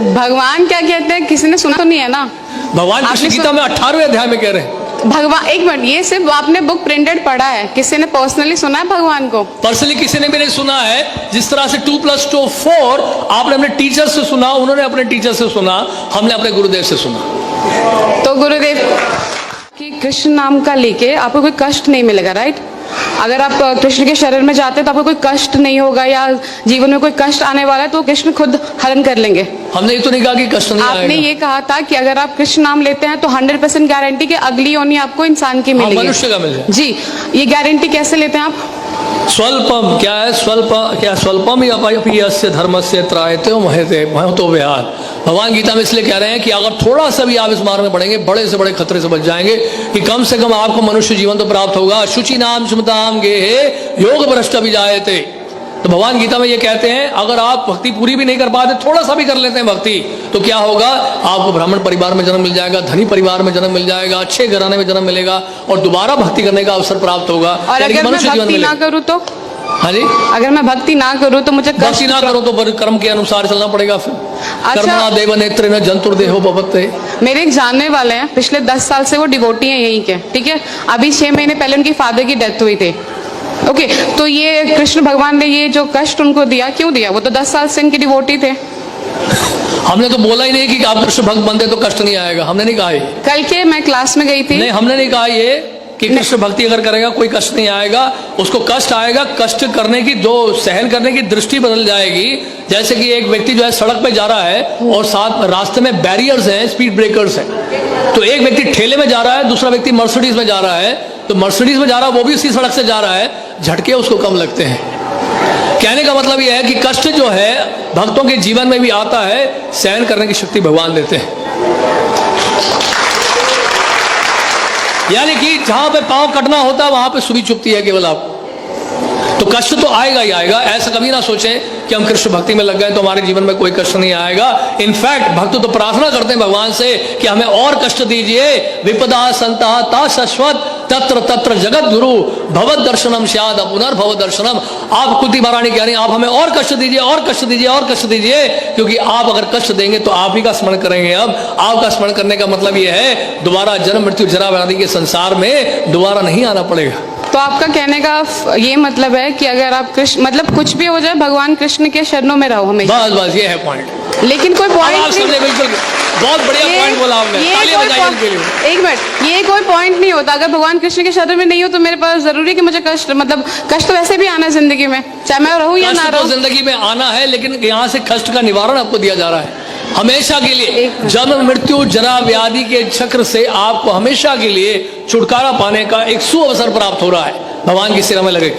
भगवान क्या कहते हैं किसी ने सुना तो नहीं है ना। भगवान कृष्ण गीता में 18वें अध्याय में कह रहे हैं। भगवान, एक मिनट, ये सिर्फ आपने बुक प्रिंटेड पढ़ा है, किसी ने पर्सनली सुना है भगवान को? पर्सनली किसी ने भी नहीं सुना है। जिस तरह से 2 + 2 4 आपने अपने टीचर से सुना, उन्होंने अपने टीचर से सुना, हमने अपने गुरुदेव से सुना। तो गुरुदेव कि कृष्ण नाम का लेके आपको कोई कष्ट नहीं मिलेगा, राइट? अगर आप कृष्ण के शरण में जाते हैं तो आपको कोई कष्ट नहीं होगा, या जीवन में कोई कष्ट आने वाला है तो कृष्ण खुद हरण कर लेंगे। हमने ये तो नहीं कहा कि कष्ट नहीं आएगा। आपने ये कहा था कि अगर आप कृष्ण नाम लेते हैं तो 100% गारंटी कि अगली योनि आपको इंसान की मिलेगी, मनुष्य का मिल जाए। जी, ये गारंटी कैसे लेते हैं आप? स्वल्पम क्या है? स्वल्पम ही अपयस्य धर्मस्य त्रायते महते महतो विहार। भगवान गीता में इसलिए कह रहे हैं कि अगर थोड़ा सा भी आप इस मार्ग में बढ़ेंगे, बड़े से बड़े खतरे से बच जाएंगे, कि कम से कम आपको मनुष्य जीवन तो प्राप्त होगा। शुचि नाम सुमताम गे योग भ्रष्ट अभिजायते। तो भगवान गीता में ये कहते हैं अगर आप भक्ति पूरी भी नहीं कर पाते, थोड़ा सा भी कर लेते हैं भक्ति, तो क्या होगा? आपको ब्राह्मण परिवार में जन्म मिल जाएगा, धनी परिवार में जन्म मिल जाएगा, अच्छे घराने में जन्म मिलेगा, और दोबारा भक्ति करने का अवसर प्राप्त होगा। और अगर मैं भक्ति ना करूँ तो? हाँ जी, अगर मैं भक्ति ना करूँ तो मुझे भक्ति ना करो तो कर्म के अनुसार चलना पड़ेगा। फिर कर्मणा देव नेत्र न जंतुर्देहो भवते। मेरे एक जानने वाले हैं, पिछले 10 साल से वो डिवोटी हैं यहीं के, ठीक है? अभी 6 महीने पहले उनकी फादर की डेथ हुई थी। ओके, तो ये कृष्ण भगवान ने ये जो कष्ट उनको दिया, क्यों दिया? वो तो 10 साल से इनके डिवोटी थे। हमने तो बोला ही नहीं कि आप कृष्ण भक्त बनते तो कष्ट नहीं आएगा, हमने नहीं कहा। कल के मैं क्लास में गई थी, नहीं, हमने नहीं कहा ये कि कृष्ण भक्ति अगर करेगा कोई कष्ट नहीं आएगा। उसको कष्ट आएगा, कष्ट करने की, जो सहन करने की दृष्टि बदल जाएगी। जैसे कि एक व्यक्ति जो है सड़क पे जा रहा है और साथ रास्ते में बैरियर्स हैं, स्पीड ब्रेकर्स हैं, तो एक व्यक्ति ठेले में जा रहा है, दूसरा व्यक्ति मर्सिडीज में जा रहा है। तो मर्सिडीज में जा रहा है वो भी उसी सड़क से जा रहा है, झटके उसको कम लगते हैं। कहने का मतलब यह है कि कष्ट जो है भक्तों के जीवन में भी आता है, सहन करने की शक्ति भगवान देते हैं। यानी कि जहां पे पांव कटना होता है वहां पे सुई चुभती है केवल आप। तो कष्ट तो आएगा ही आएगा। ऐसा कभी ना सोचें कि हम कृष्ण भक्ति में लग गए तो हमारे जीवन में कोई कष्ट नहीं आएगा। इनफैक्ट भक्त तो प्रार्थना करते हैं भगवान से कि हमें और कष्ट दीजिए। विपदा संता ता शाश्वत तत्र तत्र जगत गुरु भगवत दर्शनम स्याद पुनर्भव दर्शनम। आप कुंती महारानी कह रही हैं आप हमें और कष्ट दीजिए, और कष्ट दीजिए, और कष्ट दीजिए, क्योंकि आप अगर कष्ट देंगे तो आप ही का स्मरण करेंगे। अब आपका स्मरण करने का मतलब यह है दोबारा जन्म मृत्यु जरा व्याधि के संसार में दोबारा नहीं आना पड़ेगा। तो आपका कहने का ये मतलब है कि अगर आप कृष्ण, मतलब कुछ भी हो जाए भगवान कृष्ण के शरणों में रहो हमेशा। बस बस ये है पॉइंट। लेकिन कोई पॉइंट नहीं, बिल्कुल बहुत बढ़िया पॉइंट बोला आपने, तालियां बजाइए उनके लिए। एक मिनट, ये कोई पॉइंट नहीं होता। अगर भगवान कृष्ण के शरण में नहीं हो तो मेरे पास जरूरी कि मुझे कष्ट, मतलब कष्ट तो वैसे भी आना है जिंदगी में, चाहे मैं रहूं या ना रहूं। जिंदगी में आना है, लेकिन यहाँ से कष्ट का निवारण आपको दिया जा रहा है हमेशा के लिए। जन्म मृत्यु जरा व्याधि के चक्र से आपको हमेशा के लिए छुटकारा पाने का एक सुअवसर प्राप्त हो रहा है। भगवान की सेवा में लगे,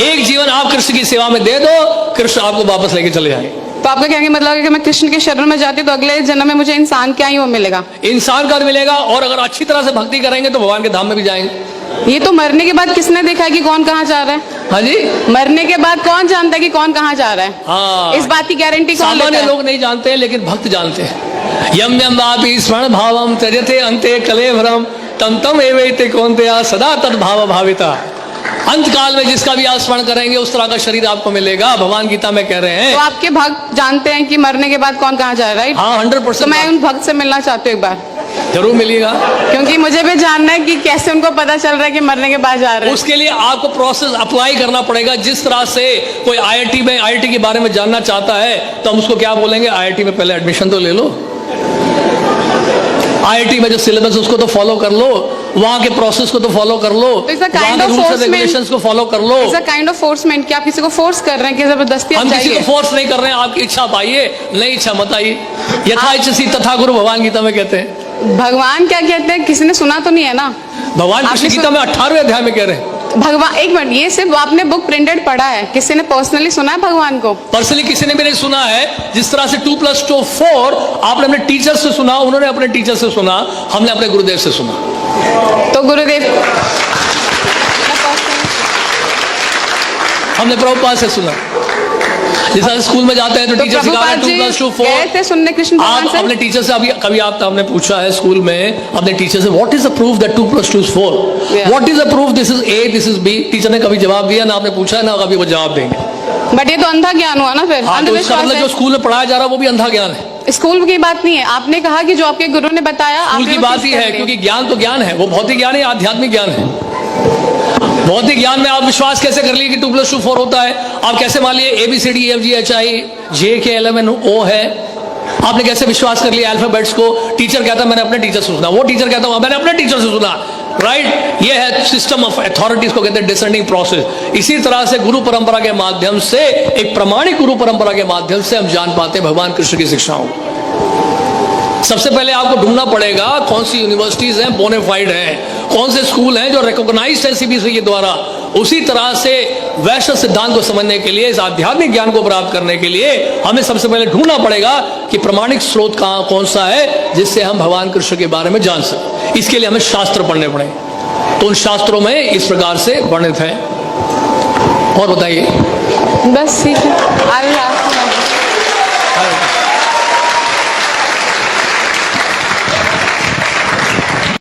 एक जीवन आप कृष्ण की सेवा में दे दो, कृष्ण आपको वापस लेके चले जाएंगे। तो आपका कहने का मतलब है कि मैं कृष्ण के शरण में जाती तो अगले जन्म में मुझे इंसान क्या ही वो मिलेगा? इंसान का मिलेगा, और अगर अच्छी तरह से भक्ति करेंगे तो भगवान के धाम में भी जाएंगे। ये तो मरने के बाद किसने देखा है कि कौन कहाँ जा रहा है? हाँ जी, मरने के बाद कौन जानता है कि कौन कहाँ जा रहा है? हाँ, इस बात की गारंटी कौन लेता है? सामान्य लोग नहीं जानते, लेकिन भक्त जानते हैं। यम यम वापि स्मरण भावम त्यजते अंते कलेवरम तम तम एवैते कौन्तेय सदा तद्भाव भाविता। अंत काल में जिसका भी आप स्मरण करेंगे उस तरह का शरीर आपको मिलेगा। भगवान गीता में कह रहे हैं। तो आपके भक्त जानते हैं कि मरने के बाद कौन कहाँ जा रहा है, राइट? हाँ, 100%। तो मैं उन भक्त से मिलना चाहती हूँ एक बार। जरूर मिलिएगा, क्योंकि मुझे भी जानना है कि कैसे उनको पता चल रहा है कि मरने के बाद जा रहे हैं। उसके लिए आपको प्रोसेस अप्लाई करना पड़ेगा। जिस तरह से कोई आईआईटी के बारे में जानना चाहता है तो हम उसको क्या बोलेंगे, आईआईटी में पहले एडमिशन तो ले लो, आईआईटी में जो सिलेबस उसको तो फॉलो कर लो, वहां के प्रोसेस को तो फॉलो कर लो, वहां के रूल्स एंड रेगुलेशंस को फॉलो कर लो। इट्स अ काइंड ऑफ फोर्समेंट कि आप किसी को फोर्स कर रहे हैं कि जबरदस्ती आप हम चाहिए। किसी को फोर्स नहीं कर रहे हैं, आपकी इच्छा पाइए, नहीं इच्छा मत आइए। यथा इच्छसि तथा गुरु भगवान गीता में कहते हैं। भगवान क्या कहते हैं किसी ने सुना तो नहीं है ना? भगवान कृष्ण गीता में 18वें अध्याय में कह रहे हैं। भगवान, एक मिनट, ये सिर्फ आपने बुक प्रिंटेड पढ़ा है, किसी ने पर्सनली सुना है भगवान को? पर्सनली किसी ने भी नहीं सुना है। जिस तरह से 2 + 2 4 आपने अपने टीचर से सुना, उन्होंने अपने टीचर से सुना, हमने अपने गुरुदेव से सुना। तो गुरुदेव हमने प्रभुपाद से सुना। जैसा स्कूल में जाते हैं तो टीचर सिखा रहे हैं 2 + 2 4 गए थे सुनने कृष्ण भगवान से। अपने टीचर से अभी कभी आप हमने पूछा है स्कूल में अपने टीचर से what is the proof that 2 + 2 is 4? What is the proof this is A, this is B? Teacher ने कभी जवाब दिया ना, आपने पूछा ना कभी वो जवाब देंगे। बट ये तो अंधा ज्ञान हुआ ना फिर, हाँ, तो इसका अंधविश्वास मतलब जो स्कूल में पढ़ाया जा रहा है वो भी अंधा ज्ञान है। है। स्कूल की बात नहीं है, आपने कहा कि जो आपके गुरु ने बताया स्कूल आपने की वो बात चीज़ ही कर है, ली। क्योंकि ज्ञान तो ज्ञान है, वो भौतिक ज्ञान है, आध्यात्मिक ज्ञान है। भौतिक ज्ञान में आप विश्वास कैसे कर लिए कि 2 + 2 4 होता है? आप कैसे मान लिए ABCDEFGHIJKLMNO है? आपने कैसे विश्वास कर लिया अल्फाबेट्स को? टीचर कहता मैंने अपने टीचर से सुना, वो टीचर कहता मैंने अपने टीचर से सुना, राइट? ये है सिस्टम ऑफ अथॉरिटीज को कहते हैं डिसेंडिंग प्रोसेस। इसी तरह से गुरु परंपरा के माध्यम से, एक प्रमाणिक गुरु परंपरा के माध्यम से हम जान पाते हैं भगवान कृष्ण की शिक्षाओं को। सबसे पहले आपको ढूंढना पड़ेगा कौन सी यूनिवर्सिटीज हैं बोनाफाइड हैं, कौन से स्कूल हैं जो रिकॉग्नाइज्ड है CBSE के द्वारा। उसी तरह से वैष्णव सिद्धांत को समझने के लिए, इस आध्यात्मिक ज्ञान को प्राप्त करने के लिए हमें सबसे पहले ढूंढना पड़ेगा कि प्रमाणिक स्रोत कहाँ कौन सा है जिससे हम भगवान कृष्ण के बारे में जान सकें। इसके लिए हमें शास्त्र पढ़ने पड़े, तो उन शास्त्रों में इस प्रकार से वर्णित है। और बताइए। बस ठीक है, अल्लाह